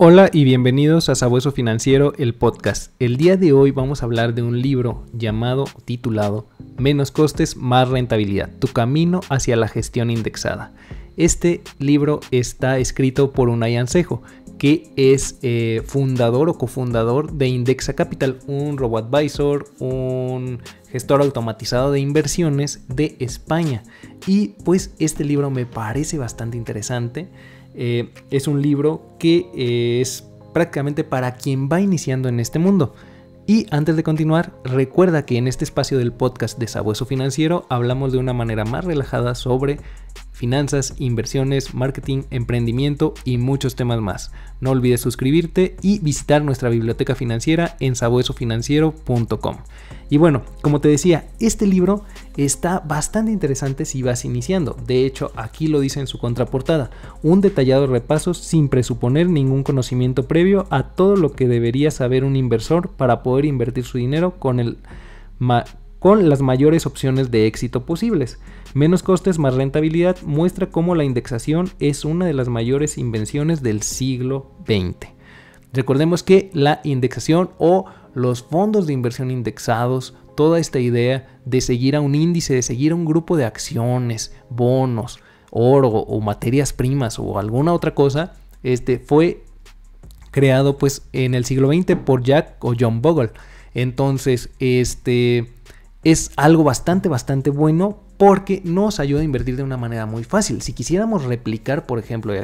Hola y bienvenidos a Sabueso Financiero, el podcast. El día de hoy vamos a hablar de un libro titulado Menos costes, más rentabilidad, tu camino hacia la gestión indexada. Este libro está escrito por Unai Ansejo, que es fundador o cofundador de Indexa Capital, un robo-advisor, un gestor automatizado de inversiones de España. Y pues este libro me parece bastante interesante. Es un libro que es prácticamente para quien va iniciando en este mundo. Y antes de continuar, recuerda que en este espacio del podcast de Sabueso Financiero hablamos de una manera más relajada sobre finanzas, inversiones, marketing, emprendimiento y muchos temas más. No olvides suscribirte y visitar nuestra biblioteca financiera en sabuesofinanciero.com. Y bueno, como te decía, este libro está bastante interesante si vas iniciando. De hecho, aquí lo dice en su contraportada: un detallado repaso sin presuponer ningún conocimiento previo a todo lo que debería saber un inversor para poder invertir su dinero con las mayores opciones de éxito posibles. Menos costes, más rentabilidad muestra cómo la indexación es una de las mayores invenciones del siglo XX. Recordemos que la indexación o los fondos de inversión indexados, toda esta idea de seguir a un índice, de seguir a un grupo de acciones, bonos, oro o materias primas o alguna otra cosa, fue creado pues en el siglo XX por Jack o John Bogle. Entonces, es algo bastante bueno porque nos ayuda a invertir de una manera muy fácil. Si quisiéramos replicar, por ejemplo,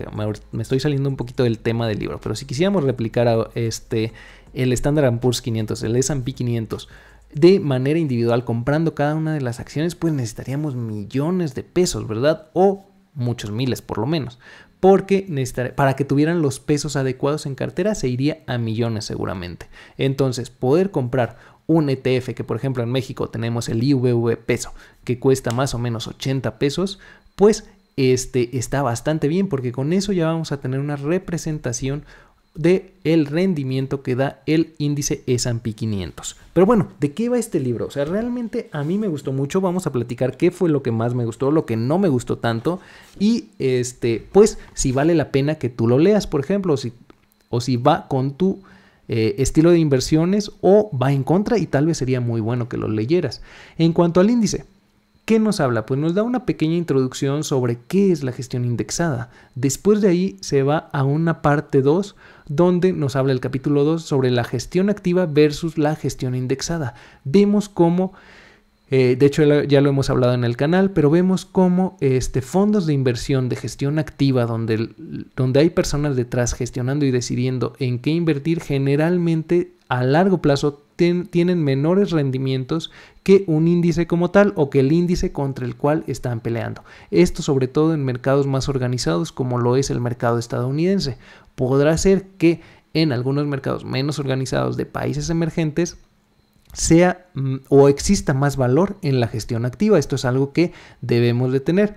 me estoy saliendo un poquito del tema del libro, pero si quisiéramos replicar el Standard & Poor's 500, el S&P 500, de manera individual, comprando cada una de las acciones, pues necesitaríamos millones de pesos, ¿verdad? O muchos miles por lo menos. Porque para que tuvieran los pesos adecuados en cartera se iría a millones seguramente. Entonces, poder comprar un ETF, que por ejemplo en México tenemos el IVV peso, que cuesta más o menos 80 pesos, pues está bastante bien, porque con eso ya vamos a tener una representación del rendimiento que da el índice S&P 500. Pero bueno, ¿de qué va este libro? O sea, realmente a mí me gustó mucho. Vamos a platicar qué fue lo que más me gustó, lo que no me gustó tanto, y pues si vale la pena que tú lo leas, por ejemplo, o si va con tu estilo de inversiones o va en contra, y tal vez sería muy bueno que lo leyeras. En cuanto al índice, ¿qué nos habla? Pues nos da una pequeña introducción sobre qué es la gestión indexada. Después de ahí se va a una parte 2 donde nos habla el capítulo 2 sobre la gestión activa versus la gestión indexada. Vemos cómo, de hecho ya lo hemos hablado en el canal, pero vemos cómo fondos de inversión de gestión activa donde hay personas detrás gestionando y decidiendo en qué invertir, generalmente a largo plazo tienen menores rendimientos que un índice como tal o que el índice contra el cual están peleando. Esto sobre todo en mercados más organizados como lo es el mercado estadounidense. Podrá ser que en algunos mercados menos organizados de países emergentes sea o exista más valor en la gestión activa. Esto es algo que debemos de tener.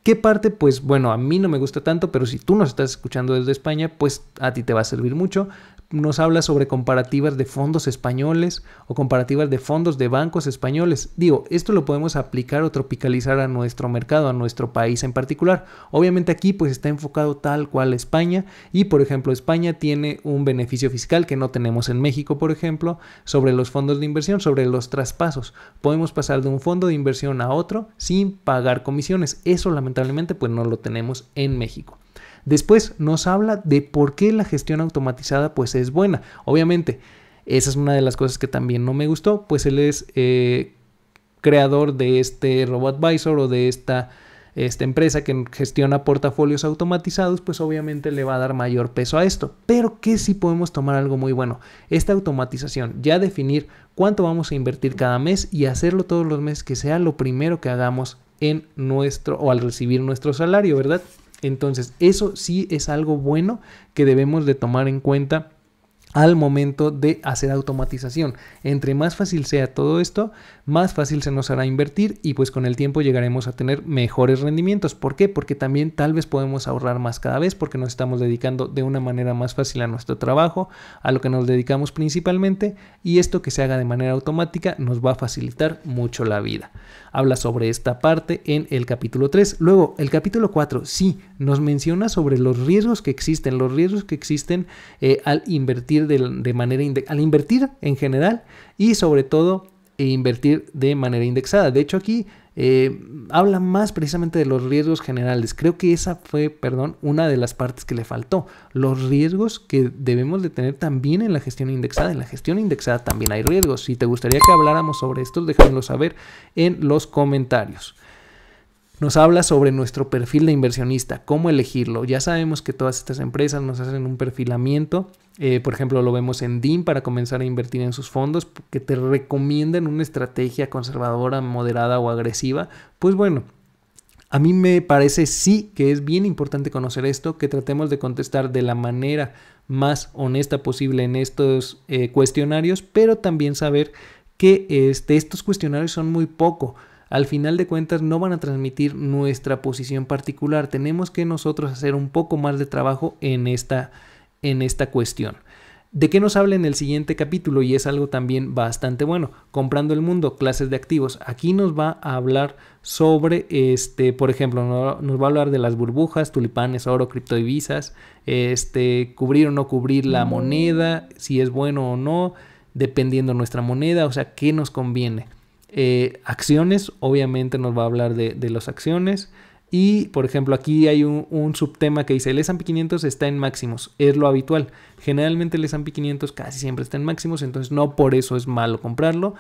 ¿Qué parte? Pues bueno, a mí no me gusta tanto, pero si tú nos estás escuchando desde España, pues a ti te va a servir mucho. Nos habla sobre comparativas de fondos españoles o comparativas de fondos de bancos españoles. Digo, esto lo podemos aplicar o tropicalizar a nuestro mercado, a nuestro país en particular. Obviamente aquí pues está enfocado tal cual España, y por ejemplo España tiene un beneficio fiscal que no tenemos en México, por ejemplo, sobre los fondos de inversión, sobre los traspasos. Podemos pasar de un fondo de inversión a otro sin pagar comisiones. Eso lamentablemente pues no lo tenemos en México. Después nos habla de por qué la gestión automatizada pues es buena. Obviamente, esa es una de las cosas que también no me gustó, pues él es creador de este robo-advisor o de esta empresa que gestiona portafolios automatizados, pues obviamente le va a dar mayor peso a esto. Pero que sí podemos tomar algo muy bueno: esta automatización, ya definir cuánto vamos a invertir cada mes y hacerlo todos los meses, que sea lo primero que hagamos en al recibir nuestro salario, ¿verdad? Entonces, eso sí es algo bueno que debemos de tomar en cuenta al momento de hacer automatización. Entre más fácil sea todo esto, más fácil se nos hará invertir y pues con el tiempo llegaremos a tener mejores rendimientos. ¿Por qué? Porque también tal vez podemos ahorrar más cada vez porque nos estamos dedicando de una manera más fácil a nuestro trabajo, a lo que nos dedicamos principalmente, y esto que se haga de manera automática nos va a facilitar mucho la vida. Habla sobre esta parte en el capítulo 3. Luego, el capítulo 4, sí, nos menciona sobre los riesgos que existen al invertir al invertir en general y sobre todo invertir de manera indexada. De hecho, aquí habla más precisamente de los riesgos generales. Creo que esa fue, una de las partes que le faltó. Los riesgos que debemos de tener también en la gestión indexada. En la gestión indexada también hay riesgos. Si te gustaría que habláramos sobre esto, déjamelo saber en los comentarios. Nos habla sobre nuestro perfil de inversionista, cómo elegirlo. Ya sabemos que todas estas empresas nos hacen un perfilamiento. Por ejemplo, lo vemos en DIM para comenzar a invertir en sus fondos, que te recomiendan una estrategia conservadora, moderada o agresiva. Pues bueno, a mí me parece sí que es bien importante conocer esto, que tratemos de contestar de la manera más honesta posible en estos cuestionarios, pero también saber que estos cuestionarios son muy poco. Al final de cuentas no van a transmitir nuestra posición particular. Tenemos que nosotros hacer un poco más de trabajo en esta cuestión. ¿De qué nos habla en el siguiente capítulo? Y es algo también bastante bueno. Comprando el mundo, clases de activos. Aquí nos va a hablar sobre, por ejemplo, nos va a hablar de las burbujas, tulipanes, oro, criptodivisas, cubrir o no cubrir la moneda, si es bueno o no, dependiendo nuestra moneda, o sea, ¿qué nos conviene? Acciones, obviamente nos va a hablar de las acciones. Y por ejemplo aquí hay un subtema que dice el S&P 500 está en máximos, es lo habitual. Generalmente el S&P 500 casi siempre está en máximos, entonces no por eso es malo comprarlo.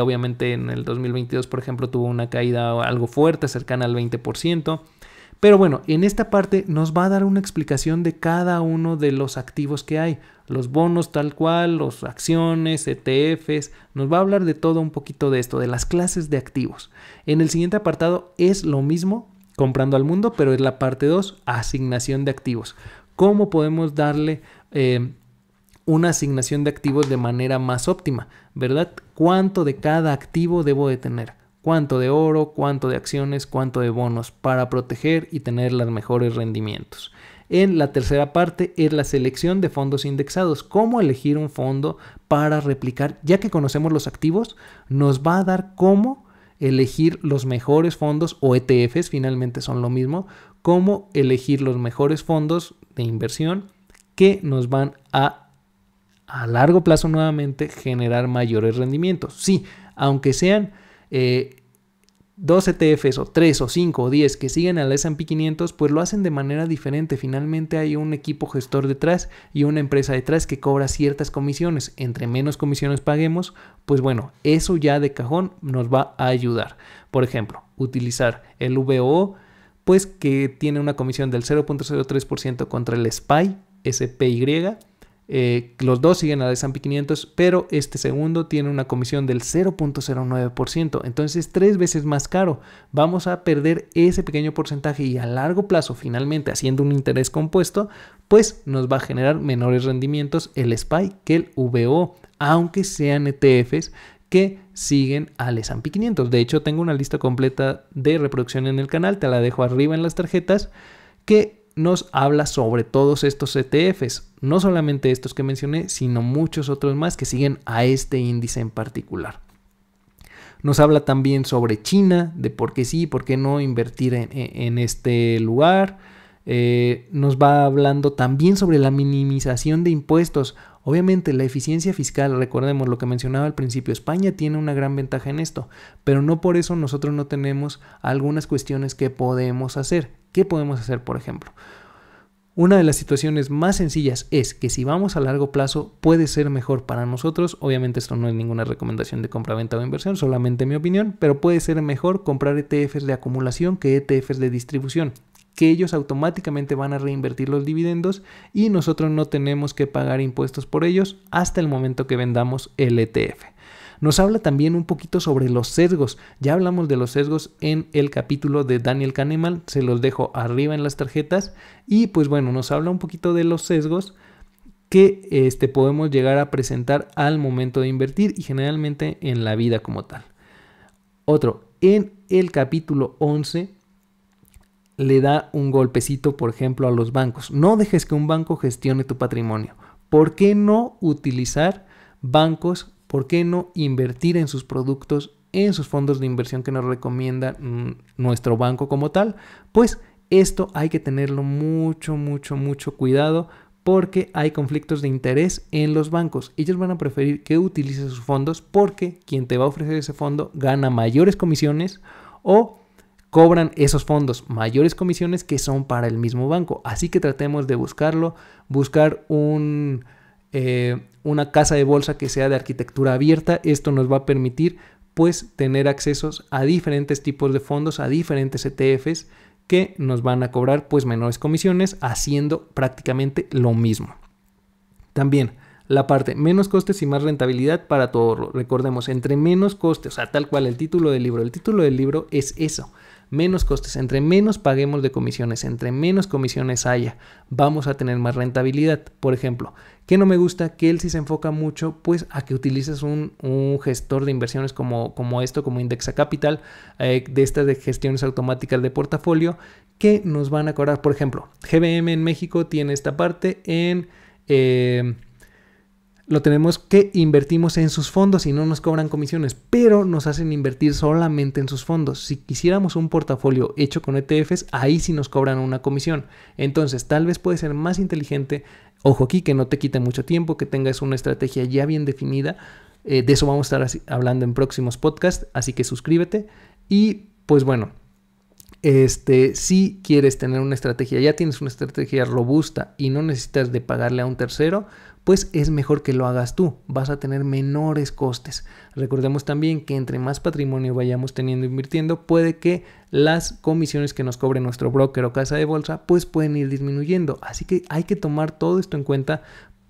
Obviamente en el 2022 por ejemplo tuvo una caída algo fuerte, cercana al 20%. Pero bueno, en esta parte nos va a dar una explicación de cada uno de los activos que hay. Los bonos tal cual, las acciones, ETFs. Nos va a hablar de todo un poquito de esto, de las clases de activos. En el siguiente apartado es lo mismo, comprando al mundo, pero es la parte 2, asignación de activos. ¿Cómo podemos darle una asignación de activos de manera más óptima? ¿Verdad? ¿Cuánto de cada activo debo de tener? ¿Cuánto de oro? ¿Cuánto de acciones? ¿Cuánto de bonos? Para proteger y tener los mejores rendimientos. En la tercera parte es la selección de fondos indexados. ¿Cómo elegir un fondo para replicar? Ya que conocemos los activos, nos va a dar cómo elegir los mejores fondos o ETFs, finalmente son lo mismo, cómo elegir los mejores fondos de inversión que nos van a largo plazo nuevamente generar mayores rendimientos. Sí, aunque sean 2 ETFs o 3 o 5 o 10 que siguen al S&P 500, pues lo hacen de manera diferente. Finalmente hay un equipo gestor detrás y una empresa detrás que cobra ciertas comisiones. Entre menos comisiones paguemos, pues bueno, eso ya de cajón nos va a ayudar. Por ejemplo, utilizar el VOO, pues que tiene una comisión del 0.03% contra el SPY, SPY. Los dos siguen al S&P 500, pero este segundo tiene una comisión del 0.09%, entonces 3 veces más caro. Vamos a perder ese pequeño porcentaje y a largo plazo, finalmente haciendo un interés compuesto, pues nos va a generar menores rendimientos el SPY que el VO, aunque sean ETFs que siguen al S&P 500. De hecho, tengo una lista completa de reproducción en el canal, te la dejo arriba en las tarjetas, que nos habla sobre todos estos ETFs, no solamente estos que mencioné, sino muchos otros más que siguen a este índice en particular. Nos habla también sobre China, de por qué sí, por qué no invertir en este lugar. Nos va hablando también sobre la minimización de impuestos. Obviamente la eficiencia fiscal, recordemos lo que mencionaba al principio, España tiene una gran ventaja en esto, pero no por eso nosotros no tenemos algunas cuestiones que podemos hacer. ¿Qué podemos hacer, por ejemplo? Una de las situaciones más sencillas es que si vamos a largo plazo puede ser mejor para nosotros. Obviamente esto no es ninguna recomendación de compra, venta o inversión, solamente mi opinión, pero puede ser mejor comprar ETFs de acumulación que ETFs de distribución, que ellos automáticamente van a reinvertir los dividendos y nosotros no tenemos que pagar impuestos por ellos hasta el momento que vendamos el ETF. Nos habla también un poquito sobre los sesgos. Ya hablamos de los sesgos en el capítulo de Daniel Kahneman, se los dejo arriba en las tarjetas. Y pues bueno, nos habla un poquito de los sesgos que podemos llegar a presentar al momento de invertir y generalmente en la vida como tal. Otro, en el capítulo 11 le da un golpecito, por ejemplo, a los bancos. No dejes que un banco gestione tu patrimonio. ¿Por qué no utilizar bancos? ¿Por qué no invertir en sus productos, en sus fondos de inversión que nos recomienda nuestro banco como tal? Pues esto hay que tenerlo mucho cuidado, porque hay conflictos de interés en los bancos. Ellos van a preferir que utilices sus fondos porque quien te va a ofrecer ese fondo gana mayores comisiones o cobran esos fondos mayores comisiones que son para el mismo banco. Así que tratemos de buscar una casa de bolsa que sea de arquitectura abierta. Esto nos va a permitir pues tener accesos a diferentes tipos de fondos, a diferentes ETFs que nos van a cobrar pues menores comisiones haciendo prácticamente lo mismo. También la parte menos costes y más rentabilidad para tu ahorro. Recordemos, entre menos costes, o sea, tal cual el título del libro es eso. Menos costes, entre menos paguemos de comisiones, entre menos comisiones haya, vamos a tener más rentabilidad. Por ejemplo, que no me gusta que él sí se enfoca mucho pues a que utilices un gestor de inversiones como Indexa Capital, de estas de gestiones automáticas de portafolio que nos van a cobrar. Por ejemplo, GBM en México tiene esta parte lo tenemos que invertimos en sus fondos y no nos cobran comisiones, pero nos hacen invertir solamente en sus fondos. Si quisiéramos un portafolio hecho con ETFs, ahí sí nos cobran una comisión. Entonces, tal vez puede ser más inteligente, ojo aquí, que no te quite mucho tiempo, que tengas una estrategia ya bien definida. De eso vamos a estar hablando en próximos podcasts, así que suscríbete. Y pues bueno, si quieres tener una estrategia, ya tienes una estrategia robusta y no necesitas de pagarle a un tercero, pues es mejor que lo hagas tú, vas a tener menores costes. Recordemos también que entre más patrimonio vayamos teniendo invirtiendo, puede que las comisiones que nos cobre nuestro broker o casa de bolsa, pues pueden ir disminuyendo. Así que hay que tomar todo esto en cuenta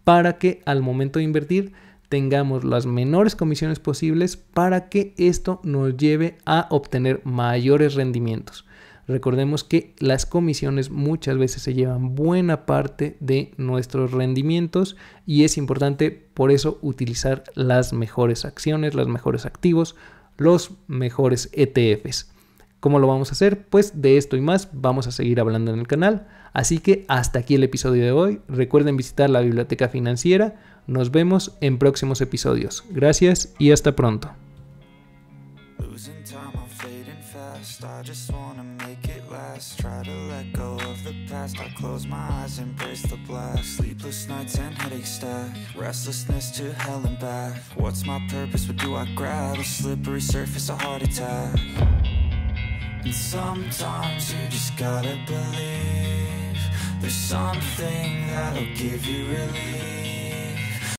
para que al momento de invertir tengamos las menores comisiones posibles para que esto nos lleve a obtener mayores rendimientos. Recordemos que las comisiones muchas veces se llevan buena parte de nuestros rendimientos y es importante por eso utilizar las mejores acciones, los mejores activos, los mejores ETFs. ¿Cómo lo vamos a hacer? Pues de esto y más vamos a seguir hablando en el canal. Así que hasta aquí el episodio de hoy. Recuerden visitar la Biblioteca Financiera. Nos vemos en próximos episodios. Gracias y hasta pronto. I just wanna make it last. Try to let go of the past. I close my eyes, embrace the black. Sleepless nights and headaches stack. Restlessness to hell and back. What's my purpose? What do I grab? A slippery surface, a heart attack. And sometimes you just gotta believe there's something that'll give you relief.